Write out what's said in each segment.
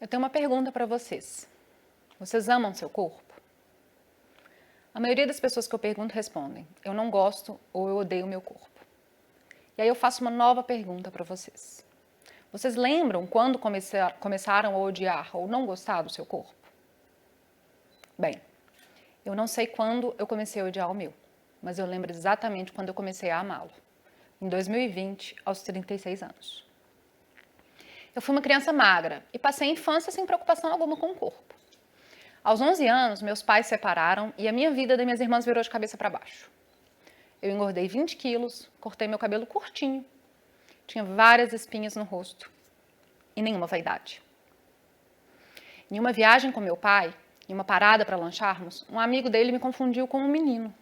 Eu tenho uma pergunta para vocês. Vocês amam seu corpo? A maioria das pessoas que eu pergunto respondem: eu não gosto ou eu odeio meu corpo. E aí eu faço uma nova pergunta para vocês. Vocês lembram quando começaram a odiar ou não gostar do seu corpo? Bem, eu não sei quando eu comecei a odiar o meu, mas eu lembro exatamente quando eu comecei a amá-lo. Em 2020, aos 36 anos. Eu fui uma criança magra e passei a infância sem preocupação alguma com o corpo. Aos 11 anos, meus pais se separaram e a minha vida e das minhas irmãs virou de cabeça para baixo. Eu engordei 20 quilos, cortei meu cabelo curtinho, tinha várias espinhas no rosto e nenhuma vaidade. Em uma viagem com meu pai, em uma parada para lancharmos, um amigo dele me confundiu com um menino.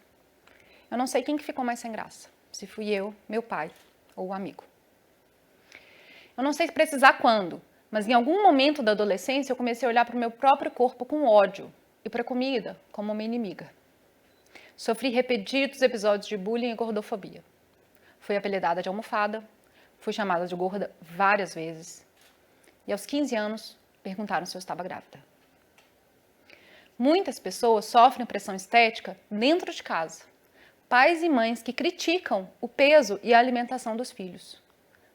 Eu não sei quem que ficou mais sem graça, se fui eu, meu pai ou o amigo. Eu não sei precisar quando, mas em algum momento da adolescência eu comecei a olhar para o meu próprio corpo com ódio e para a comida como uma inimiga. Sofri repetidos episódios de bullying e gordofobia. Fui apelidada de almofada, fui chamada de gorda várias vezes. E aos 15 anos, perguntaram se eu estava grávida. Muitas pessoas sofrem pressão estética dentro de casa. Pais e mães que criticam o peso e a alimentação dos filhos.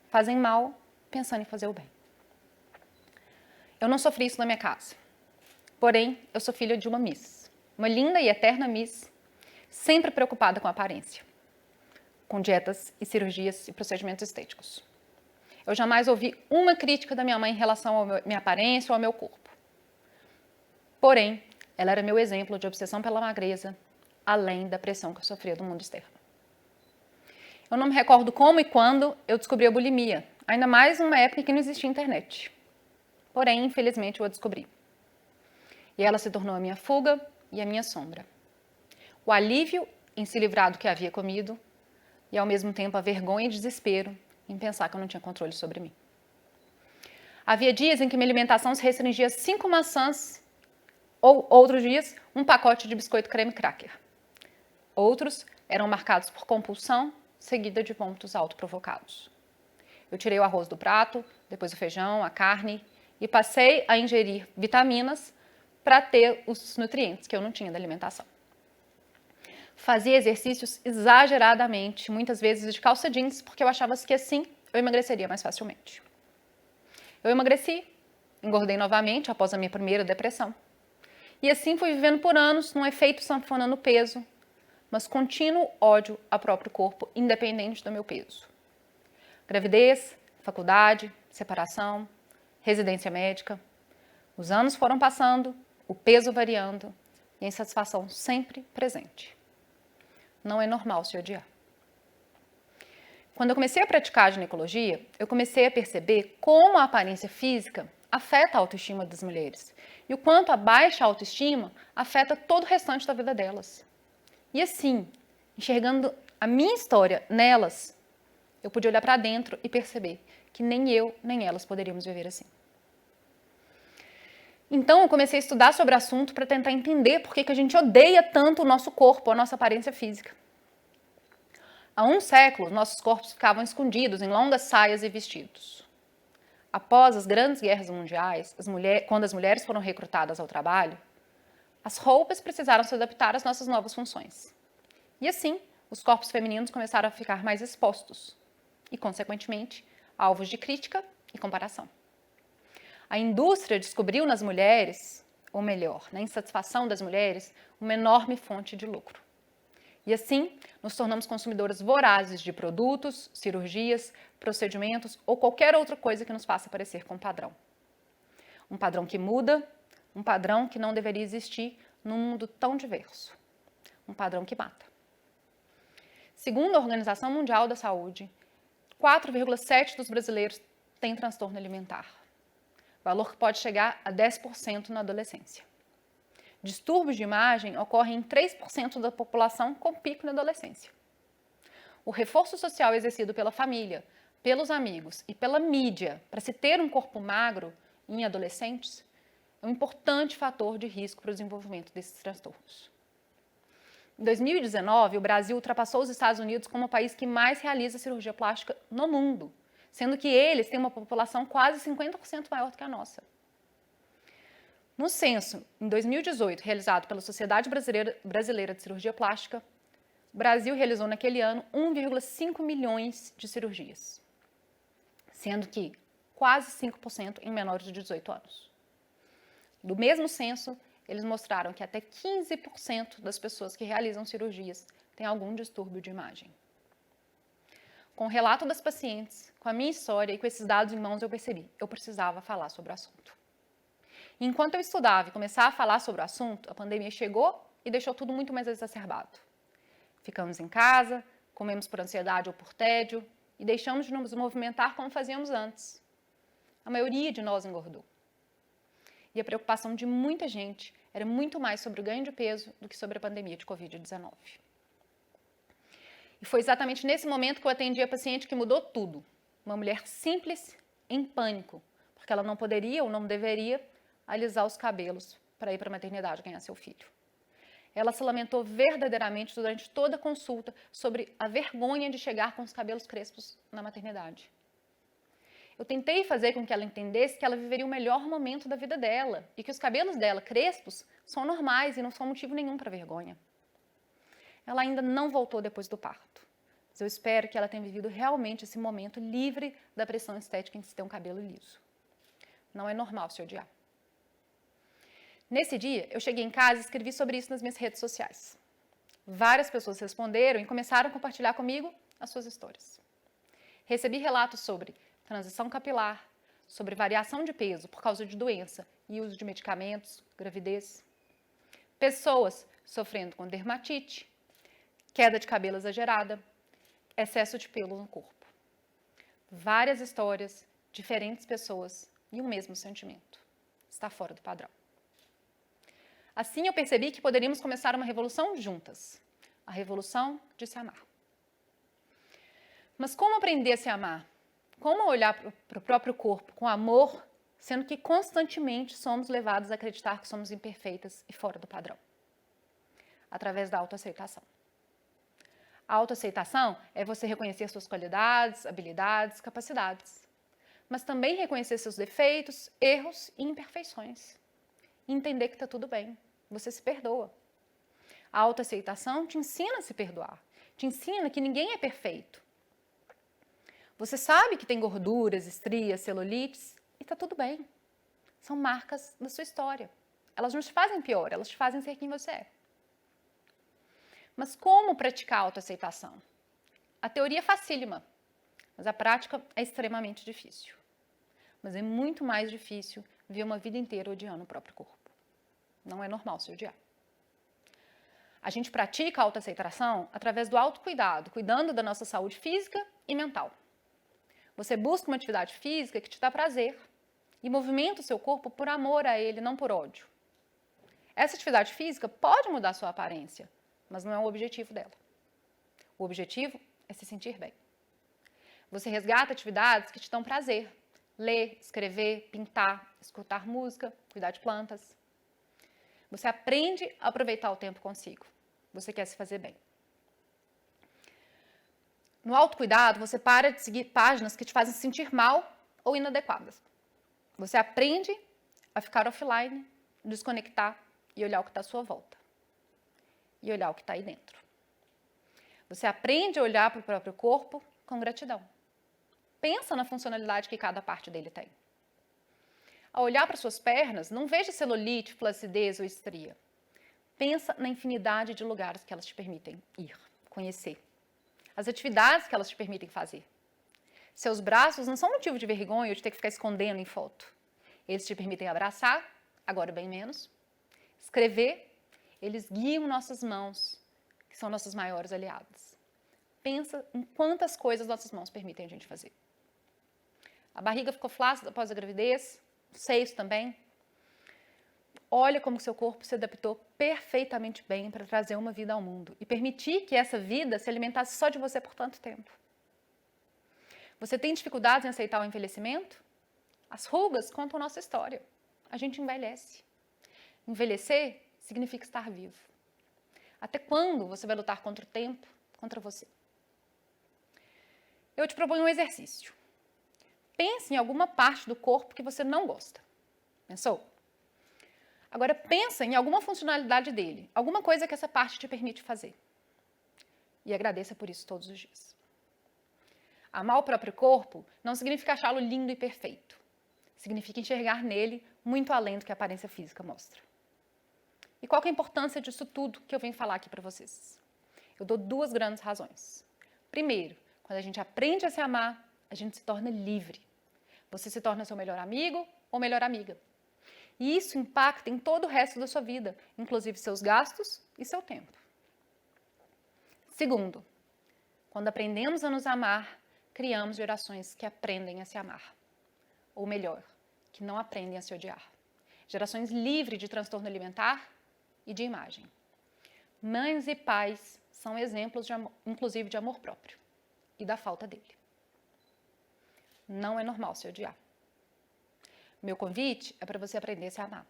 Fazem mal pensando em fazer o bem. Eu não sofri isso na minha casa. Porém, eu sou filha de uma Miss. Uma linda e eterna Miss, sempre preocupada com a aparência. Com dietas e cirurgias e procedimentos estéticos. Eu jamais ouvi uma crítica da minha mãe em relação à minha aparência ou ao meu corpo. Porém, ela era meu exemplo de obsessão pela magreza, além da pressão que eu sofria do mundo externo. Eu não me recordo como e quando eu descobri a bulimia, ainda mais numa época em que não existia internet. Porém, infelizmente, eu a descobri. E ela se tornou a minha fuga e a minha sombra. O alívio em se livrar do que havia comido e, ao mesmo tempo, a vergonha e desespero em pensar que eu não tinha controle sobre mim. Havia dias em que minha alimentação se restringia a 5 maçãs ou, outros dias, um pacote de biscoito creme cracker. Outros eram marcados por compulsão, seguida de vômitos autoprovocados. Eu tirei o arroz do prato, depois o feijão, a carne e passei a ingerir vitaminas para ter os nutrientes que eu não tinha da alimentação. Fazia exercícios exageradamente, muitas vezes de calça jeans, porque eu achava que assim eu emagreceria mais facilmente. Eu emagreci, engordei novamente após a minha primeira depressão. E assim fui vivendo por anos num efeito sanfona no peso, mas contínuo ódio ao próprio corpo, independente do meu peso. Gravidez, faculdade, separação, residência médica. Os anos foram passando, o peso variando e a insatisfação sempre presente. Não é normal se odiar. Quando eu comecei a praticar a ginecologia, eu comecei a perceber como a aparência física afeta a autoestima das mulheres e o quanto a baixa autoestima afeta todo o restante da vida delas. E assim, enxergando a minha história nelas, eu pude olhar para dentro e perceber que nem eu, nem elas poderíamos viver assim. Então, eu comecei a estudar sobre o assunto para tentar entender por que a gente odeia tanto o nosso corpo, a nossa aparência física. Há um século, nossos corpos ficavam escondidos em longas saias e vestidos. Após as grandes guerras mundiais, quando as mulheres foram recrutadas ao trabalho, as roupas precisaram se adaptar às nossas novas funções. E assim, os corpos femininos começaram a ficar mais expostos e, consequentemente, alvos de crítica e comparação. A indústria descobriu nas mulheres, ou melhor, na insatisfação das mulheres, uma enorme fonte de lucro. E assim, nos tornamos consumidoras vorazes de produtos, cirurgias, procedimentos ou qualquer outra coisa que nos faça parecer com um padrão. Um padrão que muda, um padrão que não deveria existir num mundo tão diverso. Um padrão que mata. Segundo a Organização Mundial da Saúde, 4,7% dos brasileiros têm transtorno alimentar. Valor que pode chegar a 10% na adolescência. Distúrbios de imagem ocorrem em 3% da população com pico na adolescência. O reforço social exercido pela família, pelos amigos e pela mídia para se ter um corpo magro em adolescentes é um importante fator de risco para o desenvolvimento desses transtornos. Em 2019, o Brasil ultrapassou os Estados Unidos como o país que mais realiza cirurgia plástica no mundo, sendo que eles têm uma população quase 50% maior do que a nossa. No censo, em 2018, realizado pela Sociedade Brasileira de Cirurgia Plástica, o Brasil realizou naquele ano 1,5 milhões de cirurgias, sendo que quase 5% em menores de 18 anos. Do mesmo censo, eles mostraram que até 15% das pessoas que realizam cirurgias têm algum distúrbio de imagem. Com o relato das pacientes, com a minha história e com esses dados em mãos, eu percebi, eu precisava falar sobre o assunto. E enquanto eu estudava e começava a falar sobre o assunto, a pandemia chegou e deixou tudo muito mais exacerbado. Ficamos em casa, comemos por ansiedade ou por tédio e deixamos de nos movimentar como fazíamos antes. A maioria de nós engordou. E a preocupação de muita gente era muito mais sobre o ganho de peso do que sobre a pandemia de Covid-19. E foi exatamente nesse momento que eu atendi a paciente que mudou tudo. Uma mulher simples, em pânico, porque ela não poderia ou não deveria alisar os cabelos para ir para a maternidade ganhar seu filho. Ela se lamentou verdadeiramente durante toda a consulta sobre a vergonha de chegar com os cabelos crespos na maternidade. Eu tentei fazer com que ela entendesse que ela viveria o melhor momento da vida dela e que os cabelos dela crespos são normais e não são motivo nenhum para vergonha. Ela ainda não voltou depois do parto, mas eu espero que ela tenha vivido realmente esse momento livre da pressão estética em se ter um cabelo liso. Não é normal se odiar. Nesse dia, eu cheguei em casa e escrevi sobre isso nas minhas redes sociais. Várias pessoas responderam e começaram a compartilhar comigo as suas histórias. Recebi relatos sobre transição capilar, sobre variação de peso por causa de doença e uso de medicamentos, gravidez. Pessoas sofrendo com dermatite, queda de cabelo exagerada, excesso de pelo no corpo. Várias histórias, diferentes pessoas e um mesmo sentimento. Está fora do padrão. Assim eu percebi que poderíamos começar uma revolução juntas. A revolução de se amar. Mas como aprender a se amar? Como olhar para o próprio corpo com amor, sendo que constantemente somos levados a acreditar que somos imperfeitas e fora do padrão? Através da autoaceitação. A autoaceitação é você reconhecer suas qualidades, habilidades, capacidades, mas também reconhecer seus defeitos, erros e imperfeições. E entender que está tudo bem, você se perdoa. A autoaceitação te ensina a se perdoar, te ensina que ninguém é perfeito. Você sabe que tem gorduras, estrias, celulites e está tudo bem. São marcas da sua história. Elas não te fazem pior, elas te fazem ser quem você é. Mas como praticar a autoaceitação? A teoria é facílima, mas a prática é extremamente difícil. Mas é muito mais difícil viver uma vida inteira odiando o próprio corpo. Não é normal se odiar. A gente pratica a autoaceitação através do autocuidado, cuidando da nossa saúde física e mental. Você busca uma atividade física que te dá prazer e movimenta o seu corpo por amor a ele, não por ódio. Essa atividade física pode mudar a sua aparência, mas não é o objetivo dela. O objetivo é se sentir bem. Você resgata atividades que te dão prazer. Ler, escrever, pintar, escutar música, cuidar de plantas. Você aprende a aproveitar o tempo consigo. Você quer se fazer bem. No autocuidado, você para de seguir páginas que te fazem se sentir mal ou inadequadas. Você aprende a ficar offline, desconectar e olhar o que está à sua volta. E olhar o que está aí dentro. Você aprende a olhar para o próprio corpo com gratidão. Pensa na funcionalidade que cada parte dele tem. Ao olhar para suas pernas, não veja celulite, flacidez ou estria. Pensa na infinidade de lugares que elas te permitem ir, conhecer. As atividades que elas te permitem fazer. Seus braços não são motivo de vergonha ou de ter que ficar escondendo em foto. Eles te permitem abraçar, agora bem menos. Escrever, eles guiam nossas mãos, que são nossas maiores aliadas. Pensa em quantas coisas nossas mãos permitem a gente fazer. A barriga ficou flácida após a gravidez, os seios também. Olha como o seu corpo se adaptou perfeitamente bem para trazer uma vida ao mundo e permitir que essa vida se alimentasse só de você por tanto tempo. Você tem dificuldades em aceitar o envelhecimento? As rugas contam nossa história. A gente envelhece. Envelhecer significa estar vivo. Até quando você vai lutar contra o tempo, contra você? Eu te proponho um exercício. Pense em alguma parte do corpo que você não gosta. Pensou? Agora pensa em alguma funcionalidade dele, alguma coisa que essa parte te permite fazer. E agradeça por isso todos os dias. Amar o próprio corpo não significa achá-lo lindo e perfeito. Significa enxergar nele muito além do que a aparência física mostra. E qual que é a importância disso tudo que eu venho falar aqui para vocês? Eu dou 2 grandes razões. Primeiro, quando a gente aprende a se amar, a gente se torna livre. Você se torna seu melhor amigo ou melhor amiga. E isso impacta em todo o resto da sua vida, inclusive seus gastos e seu tempo. Segundo, quando aprendemos a nos amar, criamos gerações que aprendem a se amar. Ou melhor, que não aprendem a se odiar. Gerações livres de transtorno alimentar e de imagem. Mães e pais são exemplos, inclusive, de amor próprio e da falta dele. Não é normal se odiar. Meu convite é para você aprender a se amar.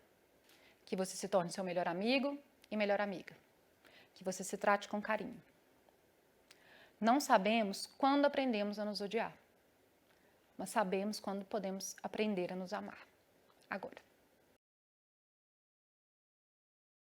Que você se torne seu melhor amigo e melhor amiga. Que você se trate com carinho. Não sabemos quando aprendemos a nos odiar, mas sabemos quando podemos aprender a nos amar. Agora.